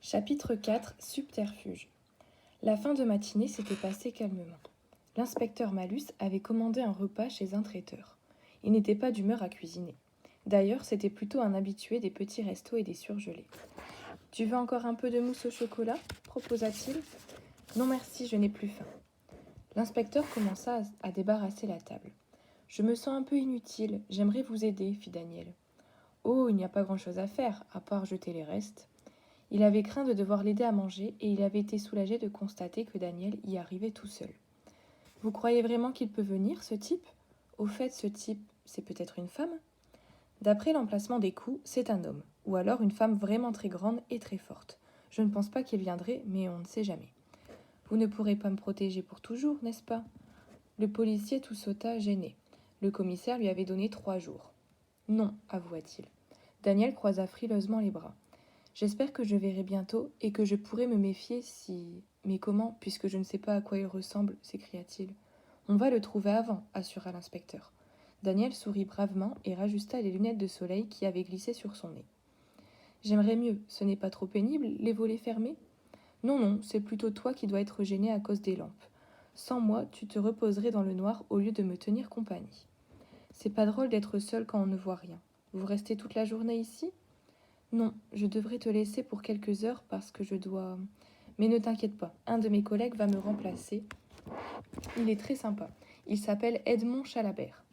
Chapitre 4 Subterfuge. La fin de matinée s'était passée calmement. L'inspecteur Malus avait commandé un repas chez un traiteur. Il n'était pas d'humeur à cuisiner. D'ailleurs, c'était plutôt un habitué des petits restos et des surgelés. « Tu veux encore un peu de mousse au chocolat ?» proposa-t-il. « Non merci, je n'ai plus faim. » L'inspecteur commença à débarrasser la table. « Je me sens un peu inutile, j'aimerais vous aider, fit Daniel. « Oh, il n'y a pas grand-chose à faire, à part jeter les restes. » Il avait craint de devoir l'aider à manger et il avait été soulagé de constater que Daniel y arrivait tout seul. « Vous croyez vraiment qu'il peut venir, ce type ? Au fait, ce type, c'est peut-être une femme ? D'après l'emplacement des coups, c'est un homme, ou alors une femme vraiment très grande et très forte. Je ne pense pas qu'il viendrait, mais on ne sait jamais. Vous ne pourrez pas me protéger pour toujours, n'est-ce pas ? » Le policier tout sauta, gêné. Le commissaire lui avait donné 3 jours. « Non, avoua-t-il. » Daniel croisa frileusement les bras. « J'espère que je verrai bientôt et que je pourrai me méfier si... » « Mais comment, puisque je ne sais pas à quoi il ressemble ?» s'écria-t-il. « On va le trouver avant, » assura l'inspecteur. Daniel sourit bravement et rajusta les lunettes de soleil qui avaient glissé sur son nez. « J'aimerais mieux, ce n'est pas trop pénible, les volets fermés ? » Non, non, c'est plutôt toi qui dois être gêné à cause des lampes. Sans moi, tu te reposerais dans le noir au lieu de me tenir compagnie. C'est pas drôle d'être seul quand on ne voit rien. Vous restez toute la journée ici ? Non, je devrais te laisser pour quelques heures parce que je dois... Mais ne t'inquiète pas, un de mes collègues va me remplacer. Il est très sympa. Il s'appelle Edmond Chalabert.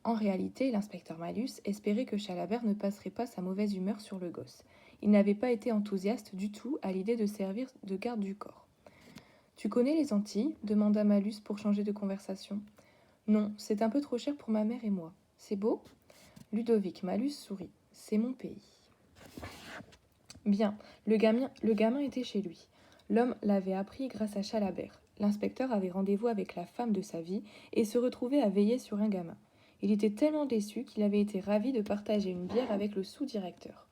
En réalité, l'inspecteur Malus espérait que Chalabert ne passerait pas sa mauvaise humeur sur le gosse. Il n'avait pas été enthousiaste du tout à l'idée de servir de garde du corps. « Tu connais les Antilles ?» demanda Malus pour changer de conversation. « Non, c'est un peu trop cher pour ma mère et moi. C'est beau ?» Ludovic Malus sourit. « C'est mon pays. » Bien, le gamin était chez lui. L'homme l'avait appris grâce à Chalabert. L'inspecteur avait rendez-vous avec la femme de sa vie et se retrouvait à veiller sur un gamin. Il était tellement déçu qu'il avait été ravi de partager une bière avec le sous-directeur.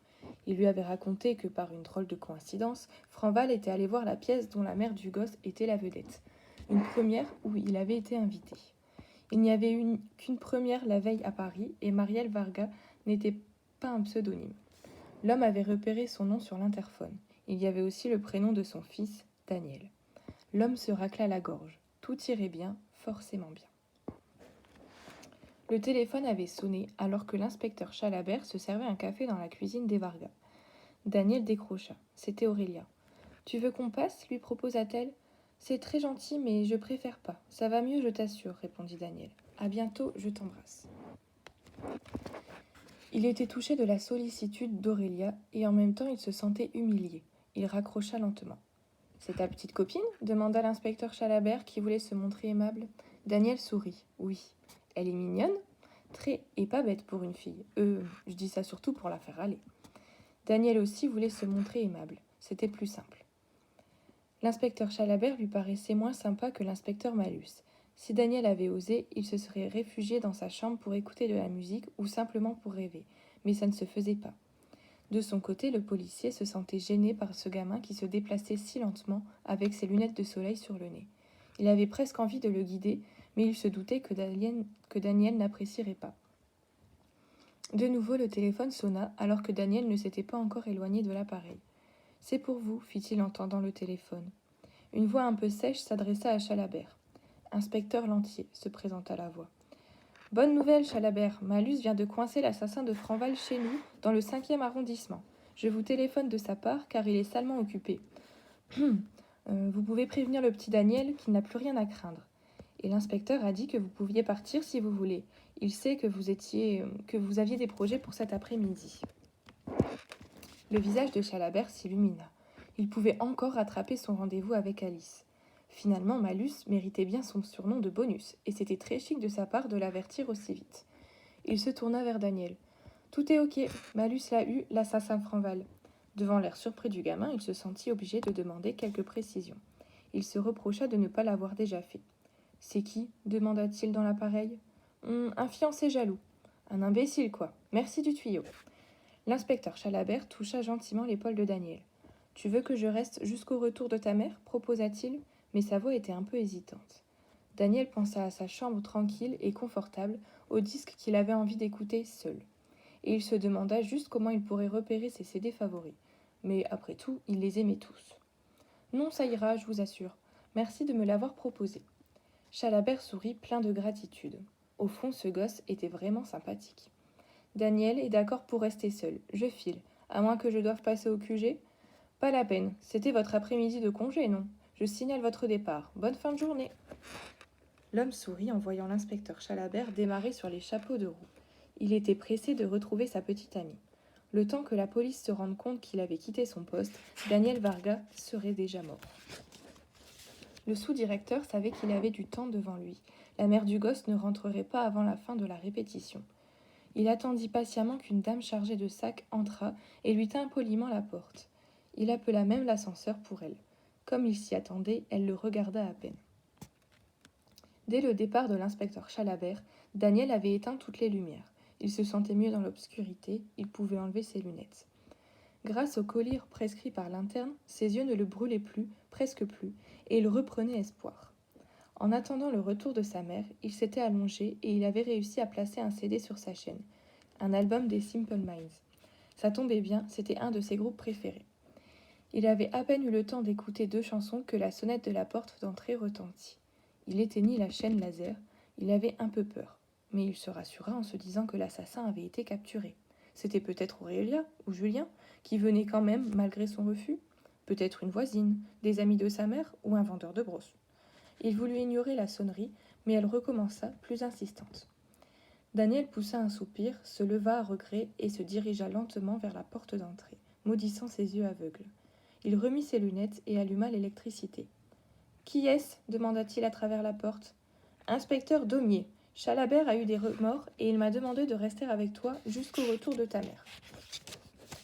Il lui avait raconté que, par une drôle de coïncidence, Franval était allé voir la pièce dont la mère du gosse était la vedette. Une première où il avait été invité. Il n'y avait eu qu'une première la veille à Paris et Marielle Varga n'était pas un pseudonyme. L'homme avait repéré son nom sur l'interphone. Il y avait aussi le prénom de son fils, Daniel. L'homme se racla la gorge. Tout irait bien, forcément bien. Le téléphone avait sonné alors que l'inspecteur Chalabert se servait un café dans la cuisine des Varga. Daniel décrocha. C'était Aurélia. « Tu veux qu'on passe ?» lui proposa-t-elle. « C'est très gentil, mais je préfère pas. Ça va mieux, je t'assure, » répondit Daniel. « À bientôt, je t'embrasse. » Il était touché de la sollicitude d'Aurélia et en même temps il se sentait humilié. Il raccrocha lentement. « C'est ta petite copine ?» demanda l'inspecteur Chalabert qui voulait se montrer aimable. Daniel sourit. « Oui. Elle est mignonne ? Très, et pas bête pour une fille. Je dis ça surtout pour la faire aller. » Daniel aussi voulait se montrer aimable. C'était plus simple. L'inspecteur Chalabert lui paraissait moins sympa que l'inspecteur Malus. Si Daniel avait osé, il se serait réfugié dans sa chambre pour écouter de la musique ou simplement pour rêver. Mais ça ne se faisait pas. De son côté, le policier se sentait gêné par ce gamin qui se déplaçait si lentement avec ses lunettes de soleil sur le nez. Il avait presque envie de le guider, mais il se doutait que Daniel n'apprécierait pas. De nouveau, le téléphone sonna alors que Daniel ne s'était pas encore éloigné de l'appareil. « C'est pour vous, fit-il en tendant le téléphone. Une voix un peu sèche s'adressa à Chalabert. « Inspecteur Lantier, » se présenta la voix. « Bonne nouvelle, Chalabert. Malus vient de coincer l'assassin de Franval chez nous, dans le 5e arrondissement. Je vous téléphone de sa part, car il est salement occupé. Vous pouvez prévenir le petit Daniel qu'il n'a plus rien à craindre. Et l'inspecteur a dit que vous pouviez partir si vous voulez. Il sait que vous aviez des projets pour cet après-midi. » Le visage de Chalabert s'illumina. Il pouvait encore rattraper son rendez-vous avec Alice. Finalement, Malus méritait bien son surnom de bonus, et c'était très chic de sa part de l'avertir aussi vite. Il se tourna vers Daniel. « Tout est ok, Malus l'a eu, l'assassin Franval. » Devant l'air surpris du gamin, il se sentit obligé de demander quelques précisions. Il se reprocha de ne pas l'avoir déjà fait. « C'est qui ?» demanda-t-il dans l'appareil. « Un fiancé jaloux. Un imbécile, quoi. Merci du tuyau. » L'inspecteur Chalabert toucha gentiment l'épaule de Daniel. « Tu veux que je reste jusqu'au retour de ta mère ?» proposa-t-il, mais sa voix était un peu hésitante. Daniel pensa à sa chambre tranquille et confortable, au disque qu'il avait envie d'écouter seul. Et il se demanda juste comment il pourrait repérer ses CD favoris. Mais après tout, il les aimait tous. Non, ça ira, je vous assure. Merci de me l'avoir proposé. Chalabert sourit plein de gratitude. Au fond, ce gosse était vraiment sympathique. Daniel est d'accord pour rester seul. Je file. À moins que je doive passer au QG. Pas la peine. C'était votre après-midi de congé, non? Je signale votre départ. Bonne fin de journée. L'homme sourit en voyant l'inspecteur Chalabert démarrer sur les chapeaux de roue. Il était pressé de retrouver sa petite amie. Le temps que la police se rende compte qu'il avait quitté son poste, Daniel Varga serait déjà mort. Le sous-directeur savait qu'il avait du temps devant lui. La mère du gosse ne rentrerait pas avant la fin de la répétition. Il attendit patiemment qu'une dame chargée de sacs entrât et lui tint poliment la porte. Il appela même l'ascenseur pour elle. Comme il s'y attendait, elle le regarda à peine. Dès le départ de l'inspecteur Chalabert, Daniel avait éteint toutes les lumières. Il se sentait mieux dans l'obscurité, il pouvait enlever ses lunettes. Grâce au collier prescrit par l'interne, ses yeux ne le brûlaient plus, presque plus, et il reprenait espoir. En attendant le retour de sa mère, il s'était allongé et il avait réussi à placer un CD sur sa chaîne, un album des Simple Minds. Ça tombait bien, c'était un de ses groupes préférés. Il avait à peine eu le temps d'écouter 2 chansons que la sonnette de la porte d'entrée retentit. Il éteignit la chaîne laser, il avait un peu peur, mais il se rassura en se disant que l'assassin avait été capturé. C'était peut-être Aurélia ou Julien, qui venaient quand même malgré son refus, peut-être une voisine, des amis de sa mère ou un vendeur de brosses. Il voulut ignorer la sonnerie, mais elle recommença, plus insistante. Daniel poussa un soupir, se leva à regret et se dirigea lentement vers la porte d'entrée, maudissant ses yeux aveugles. Il remit ses lunettes et alluma l'électricité. « Qui est-ce » demanda-t-il à travers la porte. « Inspecteur Daumier. Chalabert a eu des remords et il m'a demandé de rester avec toi jusqu'au retour de ta mère. »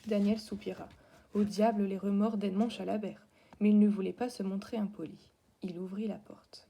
Daniel soupira. Au diable les remords d'Edmond Chalabert. Mais il ne voulait pas se montrer impoli. Il ouvrit la porte.